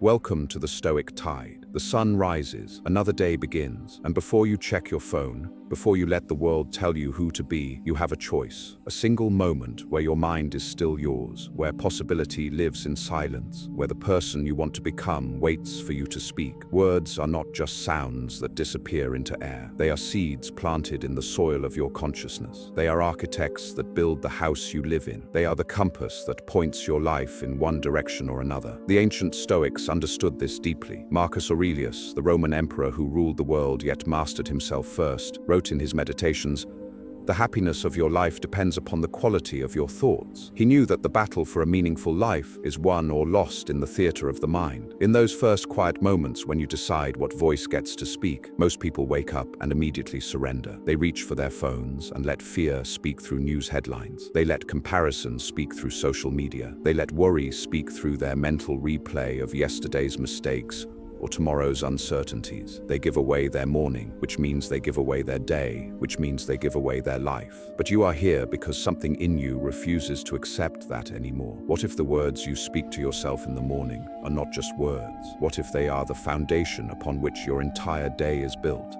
Welcome to the Stoic tide. The sun rises, another day begins, and before you check your phone, before you let the world tell you who to be, you have a choice. A single moment where your mind is still yours, where possibility lives in silence, where the person you want to become waits for you to speak. Words are not just sounds that disappear into air. They are seeds planted in the soil of your consciousness. They are architects that build the house you live in. They are the compass that points your life in one direction or another. The ancient Stoics understood this deeply. Marcus Aurelius, the Roman emperor who ruled the world yet mastered himself first, wrote in his meditations, "The happiness of your life depends upon the quality of your thoughts." He knew that the battle for a meaningful life is won or lost in the theater of the mind. In those first quiet moments when you decide what voice gets to speak, most people wake up and immediately surrender. They reach for their phones and let fear speak through news headlines. They let comparison speak through social media. They let worry speak through their mental replay of yesterday's mistakes or tomorrow's uncertainties. They give away their morning, which means they give away their day, which means they give away their life. But you are here because something in you refuses to accept that anymore. What if the words you speak to yourself in the morning are not just words? What if they are the foundation upon which your entire day is built?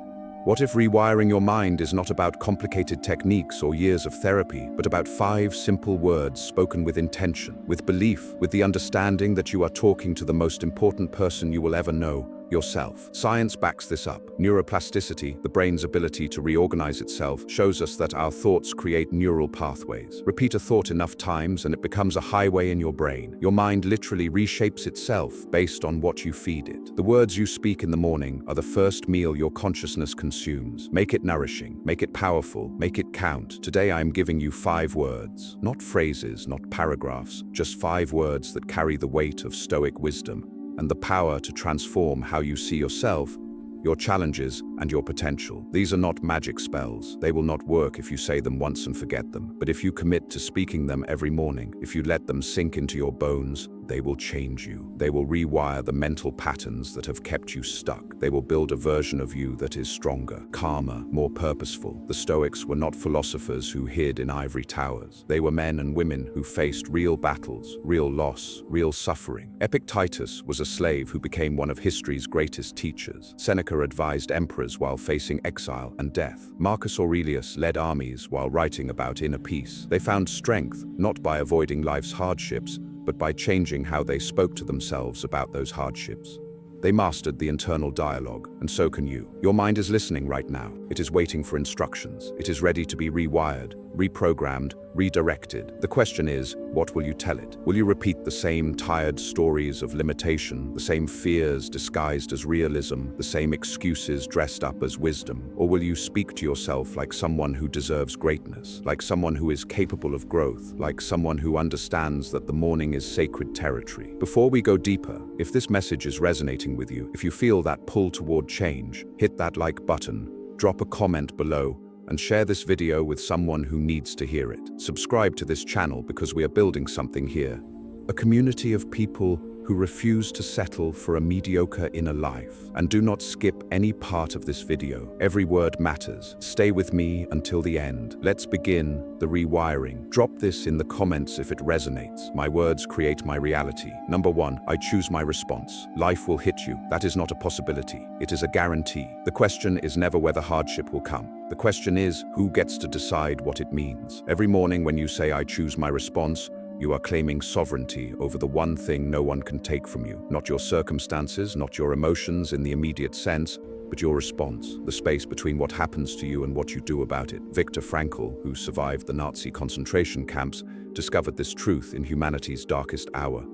What if rewiring your mind is not about complicated techniques or years of therapy, but about 5 simple words spoken with intention, with belief, with the understanding that you are talking to the most important person you will ever know, yourself? Science backs this up. Neuroplasticity, the brain's ability to reorganize itself, shows us that our thoughts create neural pathways. Repeat a thought enough times and it becomes a highway in your brain. Your mind literally reshapes itself based on what you feed it. The words you speak in the morning are the first meal your consciousness consumes. Make it nourishing, make it powerful, make it count. Today I am giving you 5 words, not phrases, not paragraphs, just 5 words that carry the weight of Stoic wisdom and the power to transform how you see yourself, your challenges, and your potential. These are not magic spells. They will not work if you say them once and forget them. But if you commit to speaking them every morning, if you let them sink into your bones, they will change you. They will rewire the mental patterns that have kept you stuck. They will build a version of you that is stronger, calmer, more purposeful. The Stoics were not philosophers who hid in ivory towers. They were men and women who faced real battles, real loss, real suffering. Epictetus was a slave who became one of history's greatest teachers. Seneca advised emperors while facing exile and death. Marcus Aurelius led armies while writing about inner peace. They found strength not by avoiding life's hardships, but by changing how they spoke to themselves about those hardships. They mastered the internal dialogue, and so can you. Your mind is listening right now. It is waiting for instructions. It is ready to be rewired, reprogrammed, redirected. The question is, what will you tell it? Will you repeat the same tired stories of limitation, the same fears disguised as realism, the same excuses dressed up as wisdom? Or will you speak to yourself like someone who deserves greatness, like someone who is capable of growth, like someone who understands that the morning is sacred territory? Before we go deeper, if this message is resonating with you, if you feel that pull toward change, hit that like button, drop a comment below, and share this video with someone who needs to hear it. Subscribe to this channel because we are building something here. A community of people who refuse to settle for a mediocre inner life. And do not skip any part of this video. Every word matters. Stay with me until the end. Let's begin the rewiring. Drop this in the comments if it resonates. My words create my reality. Number 1, I choose my response. Life will hit you. That is not a possibility. It is a guarantee. The question is never whether hardship will come. The question is, who gets to decide what it means? Every morning when you say, I choose my response, you are claiming sovereignty over the one thing no one can take from you. Not your circumstances, not your emotions in the immediate sense, but your response, the space between what happens to you and what you do about it. Viktor Frankl, who survived the Nazi concentration camps, discovered this truth in humanity's darkest hour.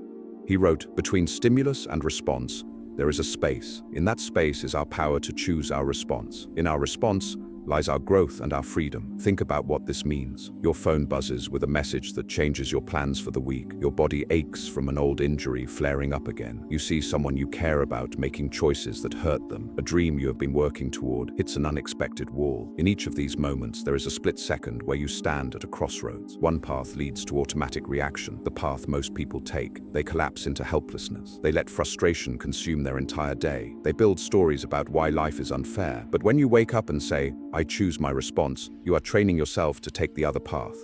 He wrote, "Between stimulus and response, there is a space. In that space is our power to choose our response. In our response lies our growth and our freedom." Think about what this means. Your phone buzzes with a message that changes your plans for the week. Your body aches from an old injury flaring up again. You see someone you care about making choices that hurt them. A dream you have been working toward hits an unexpected wall. In each of these moments, there is a split second where you stand at a crossroads. One path leads to automatic reaction, the path most people take. They collapse into helplessness. They let frustration consume their entire day. They build stories about why life is unfair. But when you wake up and say, I choose my response, you are training yourself to take the other path.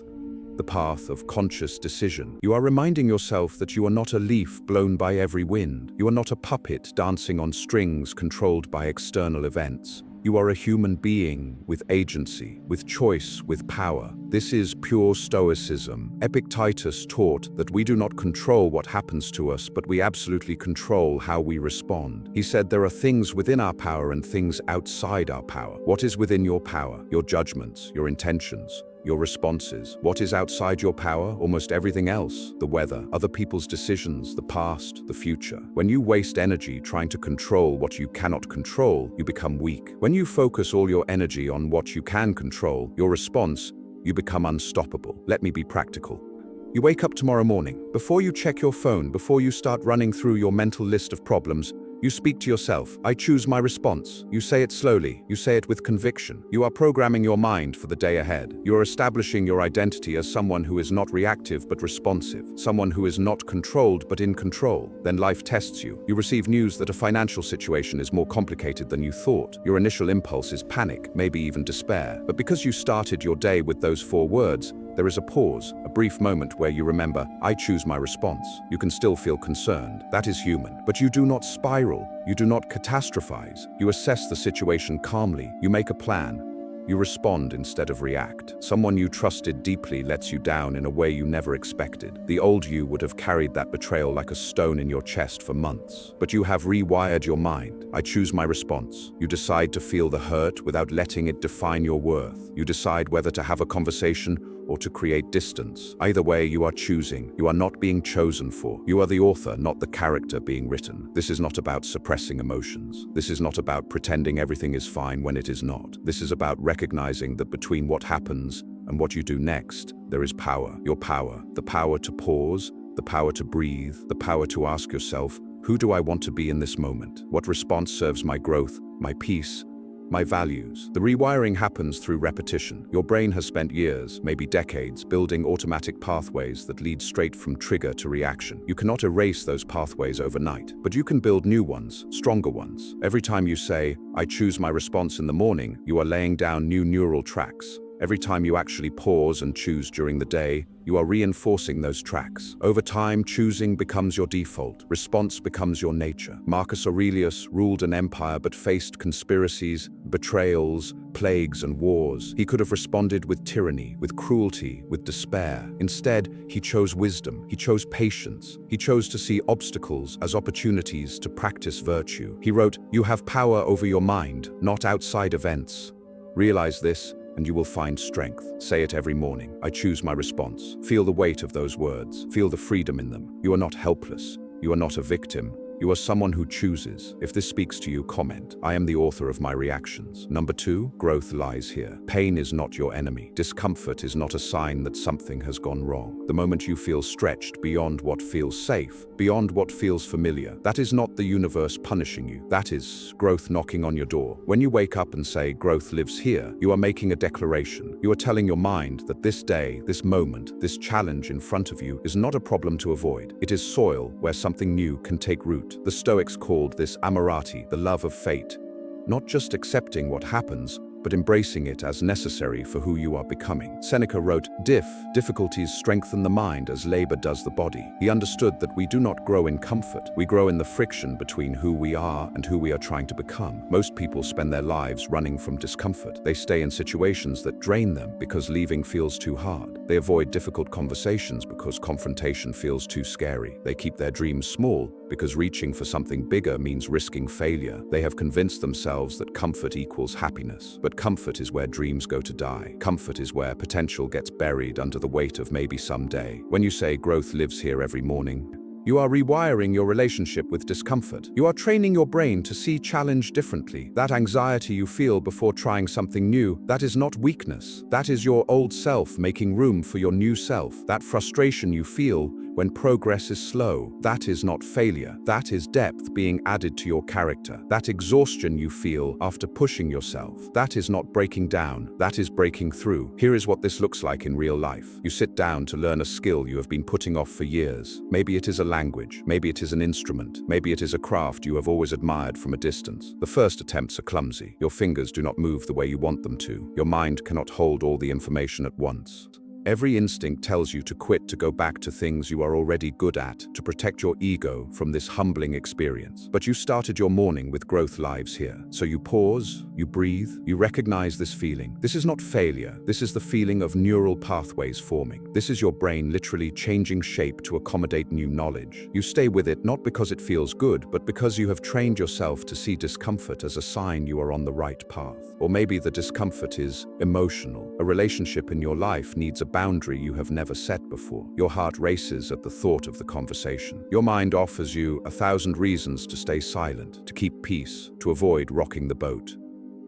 the path of conscious decision. You are reminding yourself that you are not a leaf blown by every wind. You are not a puppet dancing on strings controlled by external events. You are a human being with agency, with choice, with power. This is pure Stoicism. Epictetus taught that we do not control what happens to us, but we absolutely control how we respond. He said there are things within our power and things outside our power. What is within your power? Your judgments, your intentions, your responses. What is outside your power? Almost everything else. The weather, other people's decisions, the past, the future. When you waste energy trying to control what you cannot control, you become weak. When you focus all your energy on what you can control, your response, you become unstoppable. Let me be practical. You wake up tomorrow morning. Before you check your phone, before you start running through your mental list of problems, you speak to yourself. I choose my response. You say it slowly. You say it with conviction. You are programming your mind for the day ahead. You are establishing your identity as someone who is not reactive but responsive. Someone who is not controlled but in control. Then life tests you. You receive news that a financial situation is more complicated than you thought. Your initial impulse is panic, maybe even despair. But because you started your day with those 4 words, there is a pause, a brief moment where you remember, I choose my response. You can still feel concerned. That is human. But you do not spiral. You do not catastrophize. You assess the situation calmly. You make a plan. You respond instead of react. Someone you trusted deeply lets you down in a way you never expected. The old you would have carried that betrayal like a stone in your chest for months. But you have rewired your mind. I choose my response. You decide to feel the hurt without letting it define your worth. You decide whether to have a conversation or to create distance. Either way, you are choosing. You are not being chosen for. You are the author, not the character being written. This is not about suppressing emotions. This is not about pretending everything is fine when it is not. This is about recognizing that between what happens and what you do next, there is power. Your power. The power to pause, the power to breathe, the power to ask yourself, who do I want to be in this moment? What response serves my growth, my peace, my values? The rewiring happens through repetition. Your brain has spent years, maybe decades, building automatic pathways that lead straight from trigger to reaction. You cannot erase those pathways overnight, but you can build new ones, stronger ones. Every time you say, I choose my response in the morning, you are laying down new neural tracks. Every time you actually pause and choose during the day, you are reinforcing those tracks. Over time, choosing becomes your default. Response becomes your nature. Marcus Aurelius ruled an empire but faced conspiracies, betrayals, plagues, and wars. He could have responded with tyranny, with cruelty, with despair. Instead, he chose wisdom. He chose patience. He chose to see obstacles as opportunities to practice virtue. He wrote, "You have power over your mind, not outside events. Realize this, and you will find strength." Say it every morning. I choose my response. Feel the weight of those words. Feel the freedom in them. You are not helpless. You are not a victim. You are someone who chooses. If this speaks to you, comment. I am the author of my reactions. Number 2, growth lies here. Pain is not your enemy. Discomfort is not a sign that something has gone wrong. The moment you feel stretched beyond what feels safe, beyond what feels familiar, that is not the universe punishing you. That is growth knocking on your door. When you wake up and say, growth lives here, you are making a declaration. You are telling your mind that this day, this moment, this challenge in front of you is not a problem to avoid. It is soil where something new can take root. The Stoics called this amarati, the love of fate. Not just accepting what happens, but embracing it as necessary for who you are becoming. Seneca wrote, difficulties strengthen the mind as labor does the body. He understood that we do not grow in comfort. We grow in the friction between who we are and who we are trying to become. Most people spend their lives running from discomfort. They stay in situations that drain them because leaving feels too hard. They avoid difficult conversations because confrontation feels too scary. They keep their dreams small because reaching for something bigger means risking failure. They have convinced themselves that comfort equals happiness. But comfort is where dreams go to die. Comfort is where potential gets buried under the weight of maybe someday. When you say growth lives here every morning, you are rewiring your relationship with discomfort. You are training your brain to see challenge differently. That anxiety you feel before trying something new, that is not weakness. That is your old self making room for your new self. That frustration you feel when progress is slow, that is not failure. That is depth being added to your character. That exhaustion you feel after pushing yourself, that is not breaking down, that is breaking through. Here is what this looks like in real life. You sit down to learn a skill you have been putting off for years. Maybe it is a language, maybe it is an instrument, maybe it is a craft you have always admired from a distance. The first attempts are clumsy. Your fingers do not move the way you want them to. Your mind cannot hold all the information at once. Every instinct tells you to quit, to go back to things you are already good at, to protect your ego from this humbling experience. But you started your morning with growth lives here. So you pause, you breathe, you recognize this feeling. This is not failure. This is the feeling of neural pathways forming. This is your brain literally changing shape to accommodate new knowledge. You stay with it not because it feels good, but because you have trained yourself to see discomfort as a sign you are on the right path. Or maybe the discomfort is emotional. A relationship in your life needs a boundary you have never set before. Your heart races at the thought of the conversation. Your mind offers you 1,000 reasons to stay silent, to keep peace, to avoid rocking the boat.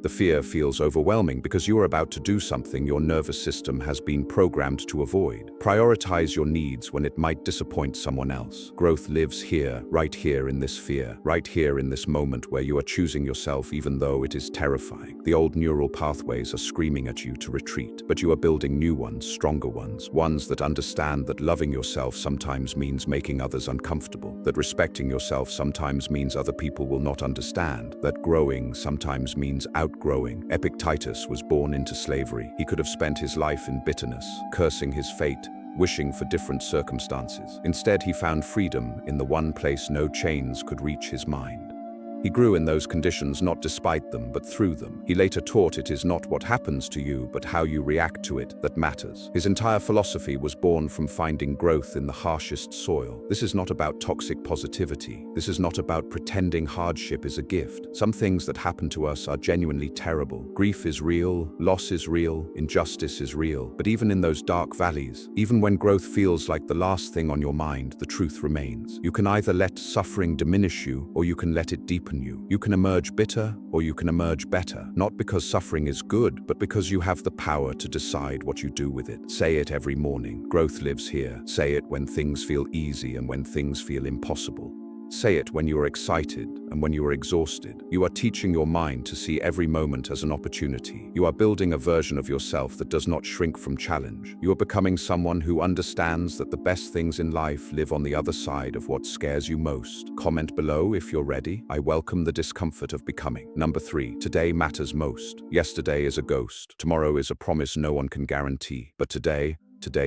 The fear feels overwhelming because you are about to do something your nervous system has been programmed to avoid. Prioritize your needs when it might disappoint someone else. Growth lives here, right here in this fear, right here in this moment where you are choosing yourself even though it is terrifying. The old neural pathways are screaming at you to retreat, but you are building new ones, stronger ones, ones that understand that loving yourself sometimes means making others uncomfortable, that respecting yourself sometimes means other people will not understand, that growing sometimes means outgrowing. Epictetus was born into slavery. He could have spent his life in bitterness, cursing his fate, wishing for different circumstances. Instead, he found freedom in the one place no chains could reach his mind. He grew in those conditions not despite them, but through them. He later taught it is not what happens to you, but how you react to it that matters. His entire philosophy was born from finding growth in the harshest soil. This is not about toxic positivity. This is not about pretending hardship is a gift. Some things that happen to us are genuinely terrible. Grief is real, loss is real, injustice is real. But even in those dark valleys, even when growth feels like the last thing on your mind, the truth remains. You can either let suffering diminish you, or you can let it deepen you. You can emerge bitter, or you can emerge better. Not because suffering is good, but because you have the power to decide what you do with it. Say it every morning. Growth lives here. Say it when things feel easy and when things feel impossible. Say it when you are excited and when you are exhausted. You are teaching your mind to see every moment as an opportunity. You are building a version of yourself that does not shrink from challenge. You are becoming someone who understands that the best things in life live on the other side of what scares you most. Comment below if you're ready. I welcome the discomfort of becoming. Number 3, today matters most. Yesterday is a ghost. Tomorrow is a promise no one can guarantee. But today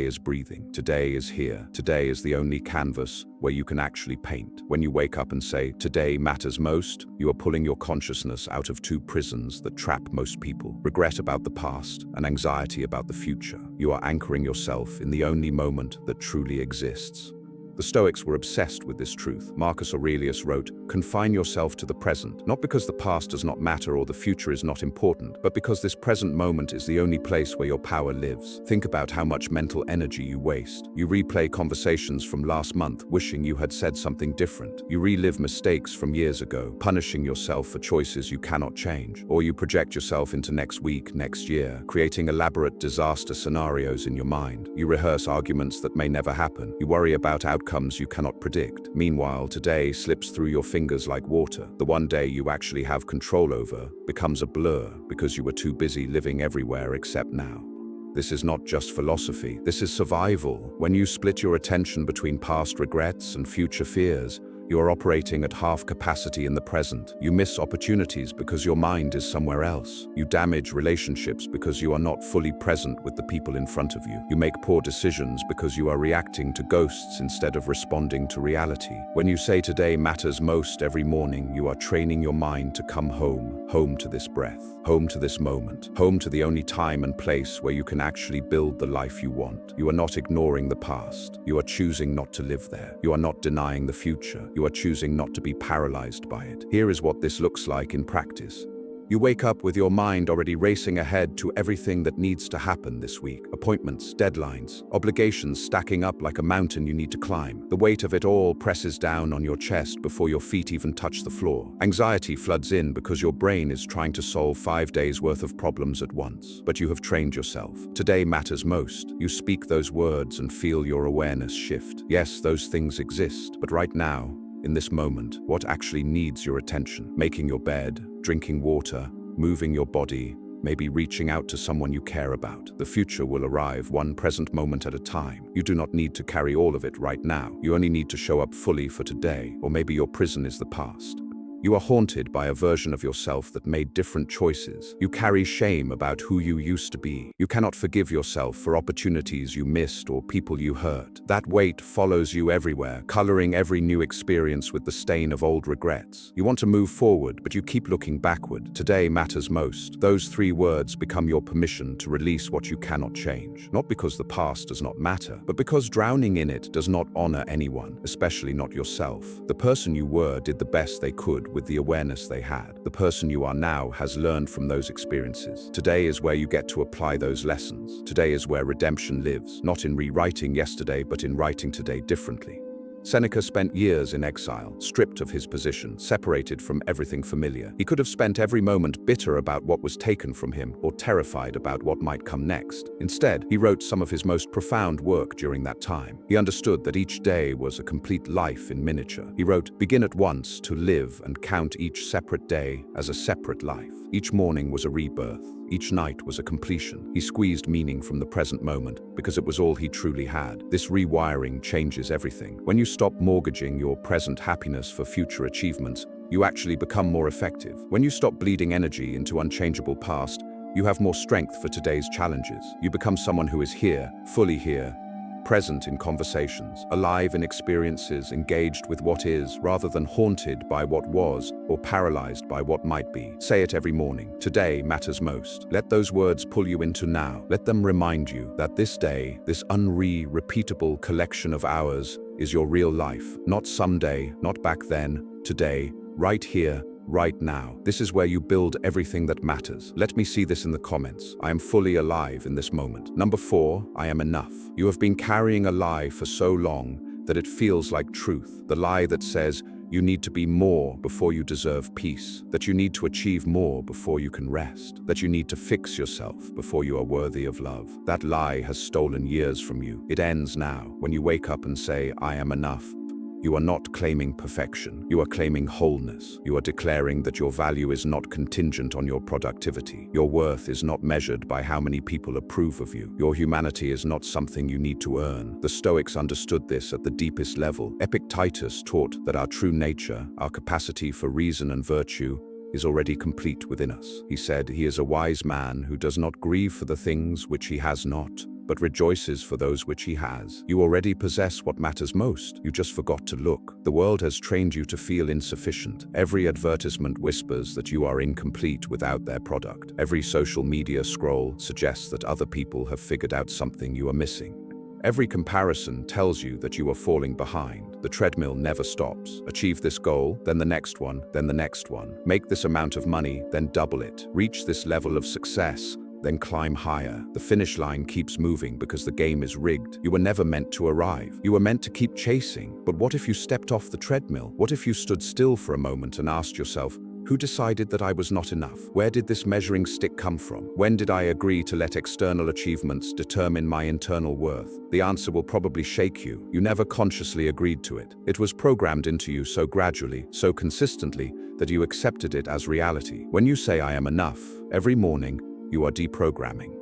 is breathing. Today is here. Today is the only canvas where you can actually paint. When you wake up and say, today matters most, you are pulling your consciousness out of 2 prisons that trap most people: regret about the past and anxiety about the future. You are anchoring yourself in the only moment that truly exists. The Stoics were obsessed with this truth. Marcus Aurelius wrote, "Confine yourself to the present, not because the past does not matter or the future is not important, but because this present moment is the only place where your power lives." Think about how much mental energy you waste. You replay conversations from last month, wishing you had said something different. You relive mistakes from years ago, punishing yourself for choices you cannot change. Or you project yourself into next week, next year, creating elaborate disaster scenarios in your mind. You rehearse arguments that may never happen. You worry about outcomes you cannot predict. Meanwhile, today slips through your fingers like water. The one day you actually have control over becomes a blur because you were too busy living everywhere except now. This is not just philosophy, this is survival. When you split your attention between past regrets and future fears, you are operating at half capacity in the present. You miss opportunities because your mind is somewhere else. You damage relationships because you are not fully present with the people in front of you. You make poor decisions because you are reacting to ghosts instead of responding to reality. When you say today matters most every morning, you are training your mind to come home, home to this breath, home to this moment, home to the only time and place where you can actually build the life you want. You are not ignoring the past. You are choosing not to live there. You are not denying the future. You are choosing not to be paralyzed by it. Here is what this looks like in practice. You wake up with your mind already racing ahead to everything that needs to happen this week. Appointments, deadlines, obligations stacking up like a mountain you need to climb. The weight of it all presses down on your chest before your feet even touch the floor. Anxiety floods in because your brain is trying to solve 5 days worth of problems at once. But you have trained yourself. Today matters most. You speak those words and feel your awareness shift. Yes, those things exist, but right now, in this moment, what actually needs your attention? Making your bed, drinking water, moving your body, maybe reaching out to someone you care about. The future will arrive one present moment at a time. You do not need to carry all of it right now. You only need to show up fully for today, or maybe your prison is the past. You are haunted by a version of yourself that made different choices. You carry shame about who you used to be. You cannot forgive yourself for opportunities you missed or people you hurt. That weight follows you everywhere, coloring every new experience with the stain of old regrets. You want to move forward, but you keep looking backward. Today matters most. Those 3 words become your permission to release what you cannot change. Not because the past does not matter, but because drowning in it does not honor anyone, especially not yourself. The person you were did the best they could with the awareness they had. The person you are now has learned from those experiences. Today is where you get to apply those lessons. Today is where redemption lives, not in rewriting yesterday, but in writing today differently. Seneca spent years in exile, stripped of his position, separated from everything familiar. He could have spent every moment bitter about what was taken from him or terrified about what might come next. Instead, he wrote some of his most profound work during that time. He understood that each day was a complete life in miniature. He wrote, "Begin at once to live and count each separate day as a separate life. Each morning was a rebirth. Each night was a completion." He squeezed meaning from the present moment because it was all he truly had. This rewiring changes everything. When you stop mortgaging your present happiness for future achievements, you actually become more effective. When you stop bleeding energy into unchangeable past, you have more strength for today's challenges. You become someone who is here, fully here, present in conversations, alive in experiences, engaged with what is, rather than haunted by what was or paralyzed by what might be. Say it every morning. Today matters most. Let those words pull you into now. Let them remind you that this day, this repeatable collection of hours, is your real life. Not someday, not back then, today, right here, right now. This is where you build everything that matters. Let me see this in the comments. I am fully alive in this moment. Number 4, I am enough. You have been carrying a lie for so long that it feels like truth. The lie that says you need to be more before you deserve peace, that you need to achieve more before you can rest, that you need to fix yourself before you are worthy of love. That lie has stolen years from you. It ends now when you wake up and say, "I am enough." You are not claiming perfection. You are claiming wholeness. You are declaring that your value is not contingent on your productivity. Your worth is not measured by how many people approve of you. Your humanity is not something you need to earn. The Stoics understood this at the deepest level. Epictetus taught that our true nature, our capacity for reason and virtue, is already complete within us. He said, "He is a wise man who does not grieve for the things which he has not, but rejoices for those which he has." You already possess what matters most. You just forgot to look. The world has trained you to feel insufficient. Every advertisement whispers that you are incomplete without their product. Every social media scroll suggests that other people have figured out something you are missing. Every comparison tells you that you are falling behind. The treadmill never stops. Achieve this goal, then the next one, then the next one. Make this amount of money, then double it. Reach this level of success, then climb higher. The finish line keeps moving because the game is rigged. You were never meant to arrive. You were meant to keep chasing. But what if you stepped off the treadmill? What if you stood still for a moment and asked yourself, who decided that I was not enough? Where did this measuring stick come from? When did I agree to let external achievements determine my internal worth? The answer will probably shake you. You never consciously agreed to it. It was programmed into you so gradually, so consistently, that you accepted it as reality. When you say I am enough, every morning, you are deprogramming.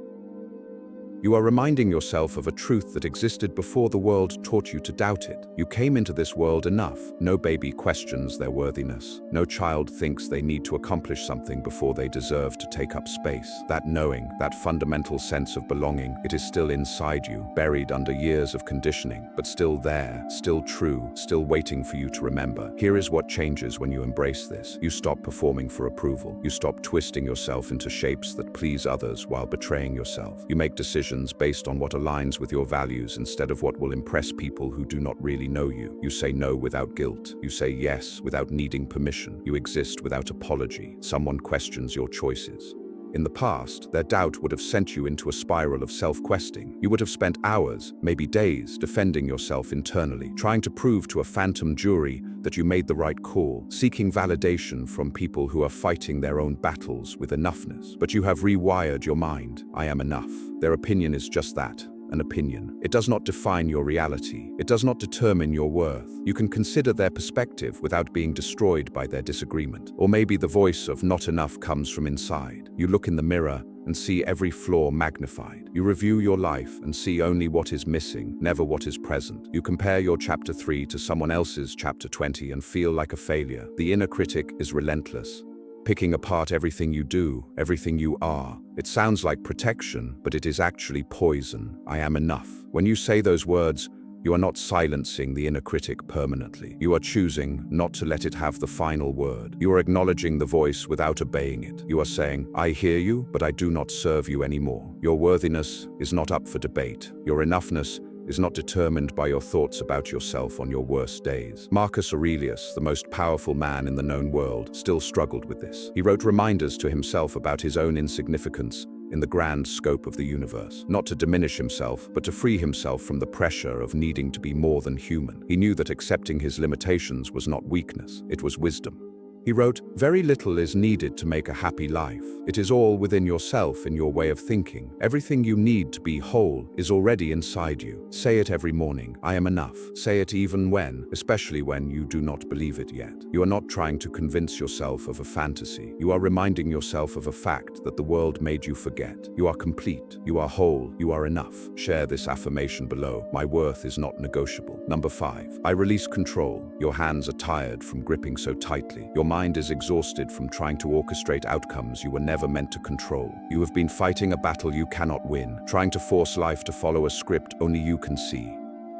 You are reminding yourself of a truth that existed before the world taught you to doubt it. You came into this world enough. No baby questions their worthiness. No child thinks they need to accomplish something before they deserve to take up space. That knowing, that fundamental sense of belonging, it is still inside you, buried under years of conditioning, but still there, still true, still waiting for you to remember. Here is what changes when you embrace this. You stop performing for approval. You stop twisting yourself into shapes that please others while betraying yourself. You make decisions based on what aligns with your values instead of what will impress people who do not really know you. You say no without guilt. You say yes without needing permission. You exist without apology. Someone questions your choices. In the past, their doubt would have sent you into a spiral of self-questing. You would have spent hours, maybe days, defending yourself internally, trying to prove to a phantom jury that you made the right call, seeking validation from people who are fighting their own battles with enoughness. But you have rewired your mind. I am enough. Their opinion is just that. An opinion. It does not define your reality. It does not determine your worth. You can consider their perspective without being destroyed by their disagreement. Or maybe the voice of not enough comes from inside. You look in the mirror and see every flaw magnified. You review your life and see only what is missing, never what is present. You compare your chapter 3 to someone else's chapter 20 and feel like a failure. The inner critic is relentless, picking apart everything you do, everything you are. It sounds like protection, but it is actually poison. I am enough. When you say those words, you are not silencing the inner critic permanently. You are choosing not to let it have the final word. You are acknowledging the voice without obeying it. You are saying, I hear you, but I do not serve you anymore. Your worthiness is not up for debate. Your enoughness is not determined by your thoughts about yourself on your worst days. Marcus Aurelius, the most powerful man in the known world, still struggled with this. He wrote reminders to himself about his own insignificance in the grand scope of the universe, not to diminish himself, but to free himself from the pressure of needing to be more than human. He knew that accepting his limitations was not weakness, it was wisdom. He wrote, "Very little is needed to make a happy life. It is all within yourself in your way of thinking. Everything you need to be whole is already inside you. Say it every morning, I am enough. Say it even when, especially when you do not believe it yet. You are not trying to convince yourself of a fantasy. You are reminding yourself of a fact that the world made you forget. You are complete, you are whole, you are enough." Share this affirmation below. My worth is not negotiable. Number 5. I release control. Your hands are tired from gripping so tightly. Your mind is exhausted from trying to orchestrate outcomes you were never meant to control. You have been fighting a battle you cannot win, trying to force life to follow a script only you can see.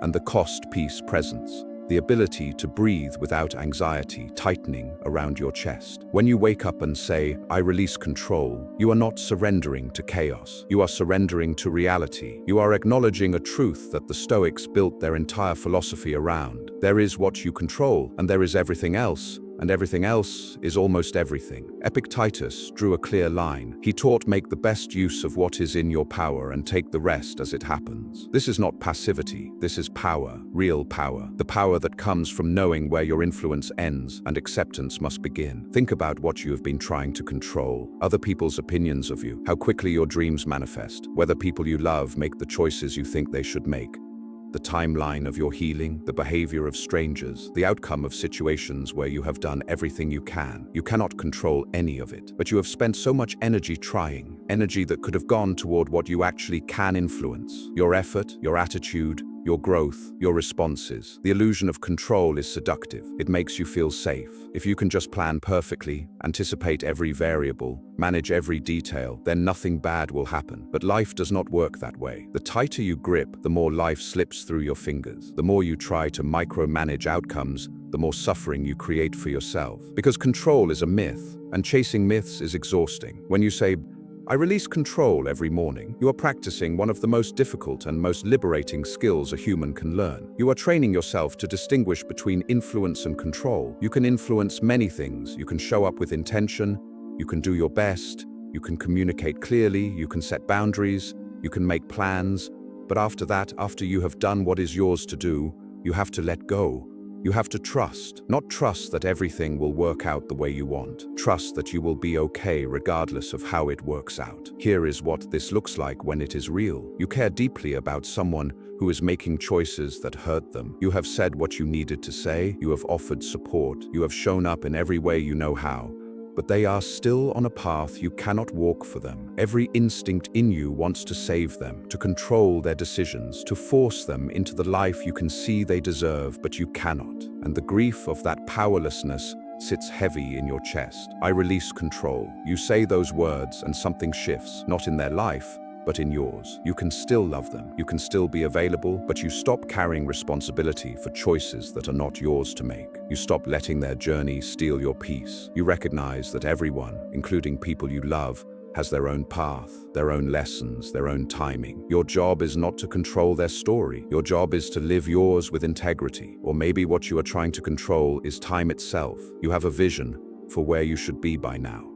And the cost, peace, presence. The ability to breathe without anxiety tightening around your chest. When you wake up and say, I release control, you are not surrendering to chaos. You are surrendering to reality. You are acknowledging a truth that the Stoics built their entire philosophy around. There is what you control, and there is everything else. And everything else is almost everything. Epictetus drew a clear line. He taught, make the best use of what is in your power and take the rest as it happens. This is not passivity, this is power, real power. The power that comes from knowing where your influence ends and acceptance must begin. Think about what you have been trying to control, other people's opinions of you, how quickly your dreams manifest, whether people you love make the choices you think they should make. The timeline of your healing, the behavior of strangers, the outcome of situations where you have done everything you can. You cannot control any of it, but you have spent so much energy trying, energy that could have gone toward what you actually can influence. Your effort, your attitude, your growth, your responses. The illusion of control is seductive. It makes you feel safe. If you can just plan perfectly, anticipate every variable, manage every detail, then nothing bad will happen. But life does not work that way. The tighter you grip, the more life slips through your fingers. The more you try to micromanage outcomes, the more suffering you create for yourself. Because control is a myth, and chasing myths is exhausting. When you say, I release control every morning, you are practicing one of the most difficult and most liberating skills a human can learn. You are training yourself to distinguish between influence and control. You can influence many things. You can show up with intention, you can do your best, you can communicate clearly, you can set boundaries, you can make plans. But after that, after you have done what is yours to do, you have to let go. You have to trust. Not trust that everything will work out the way you want. Trust that you will be okay regardless of how it works out. Here is what this looks like when it is real. You care deeply about someone who is making choices that hurt them. You have said what you needed to say. You have offered support. You have shown up in every way you know how. But they are still on a path you cannot walk for them. Every instinct in you wants to save them, to control their decisions, to force them into the life you can see they deserve, but you cannot. And the grief of that powerlessness sits heavy in your chest. I release control. You say those words and something shifts, not in their life, but in yours. You can still love them, you can still be available, but you stop carrying responsibility for choices that are not yours to make. You stop letting their journey steal your peace. You recognize that everyone, including people you love, has their own path, their own lessons, their own timing. Your job is not to control their story. Your job is to live yours with integrity. Or maybe what you are trying to control is time itself. You have a vision for where you should be by now.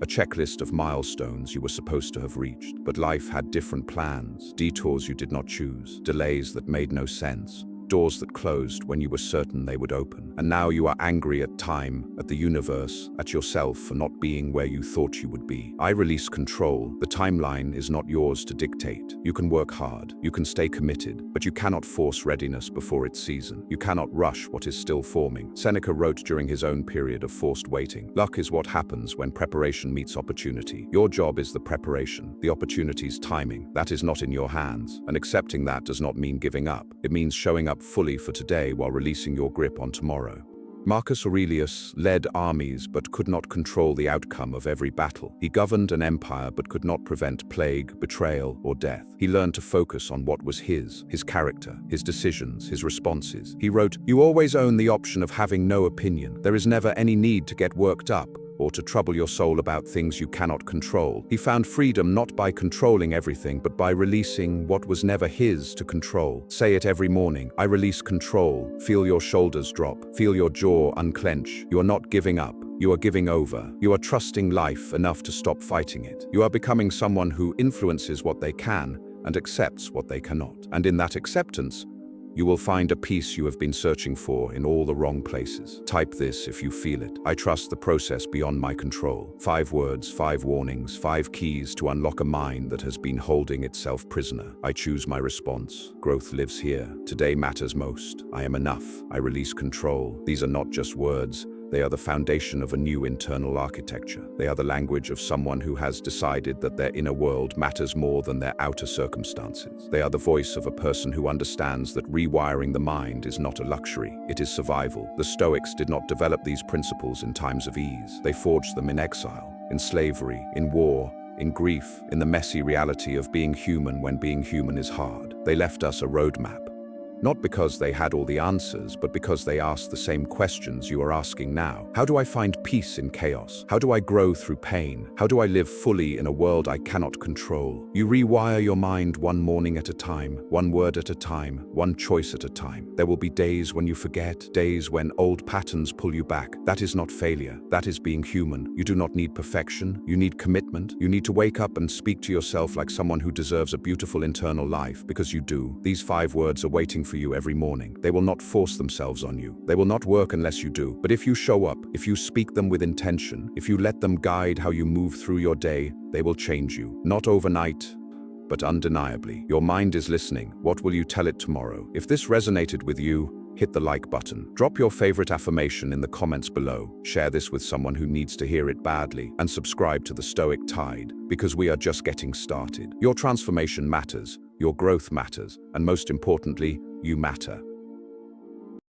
A checklist of milestones you were supposed to have reached, but life had different plans, detours you did not choose, delays that made no sense. doors that closed when you were certain they would open. And now you are angry at time, at the universe, at yourself for not being where you thought you would be. I release control. The timeline is not yours to dictate. You can work hard, you can stay committed, but you cannot force readiness before its season. You cannot rush what is still forming. Seneca wrote during his own period of forced waiting, "Luck is what happens when preparation meets opportunity." Your job is the preparation, the opportunity's timing. That is not in your hands. And accepting that does not mean giving up. It means showing up fully for today while releasing your grip on tomorrow. Marcus Aurelius led armies but could not control the outcome of every battle. He governed an empire but could not prevent plague, betrayal, or death. He learned to focus on what was his character, his decisions, his responses. He wrote, "You always own the option of having no opinion. There is never any need to get worked up or to trouble your soul about things you cannot control." He found freedom not by controlling everything, but by releasing what was never his to control. Say it every morning: "I release control." Feel your shoulders drop. Feel your jaw unclench. You are not giving up. You are giving over. You are trusting life enough to stop fighting it. You are becoming someone who influences what they can and accepts what they cannot. And in that acceptance, you will find a peace you have been searching for in all the wrong places. Type this if you feel it. I trust the process beyond my control. 5 words, 5 warnings, 5 keys to unlock a mind that has been holding itself prisoner. I choose my response. Growth lives here. Today matters most. I am enough. I release control. These are not just words. They are the foundation of a new internal architecture. They are the language of someone who has decided that their inner world matters more than their outer circumstances. They are the voice of a person who understands that rewiring the mind is not a luxury, it is survival. The Stoics did not develop these principles in times of ease. They forged them in exile, in slavery, in war, in grief, in the messy reality of being human when being human is hard. They left us a roadmap. Not because they had all the answers, but because they asked the same questions you are asking now. How do I find peace in chaos? How do I grow through pain? How do I live fully in a world I cannot control? You rewire your mind one morning at a time, one word at a time, one choice at a time. There will be days when you forget, days when old patterns pull you back. That is not failure. That is being human. You do not need perfection. You need commitment. You need to wake up and speak to yourself like someone who deserves a beautiful internal life, because you do. These 5 words are waiting for you every morning. They will not force themselves on you. They will not work unless you do. But if you show up, if you speak them with intention, if you let them guide how you move through your day, they will change you. Not overnight, but undeniably. Your mind is listening. What will you tell it tomorrow? If this resonated with you, hit the like button. Drop your favorite affirmation in the comments below. Share this with someone who needs to hear it badly. And subscribe to the Stoic Tide, because we are just getting started. Your transformation matters. Your growth matters. And most importantly, you matter.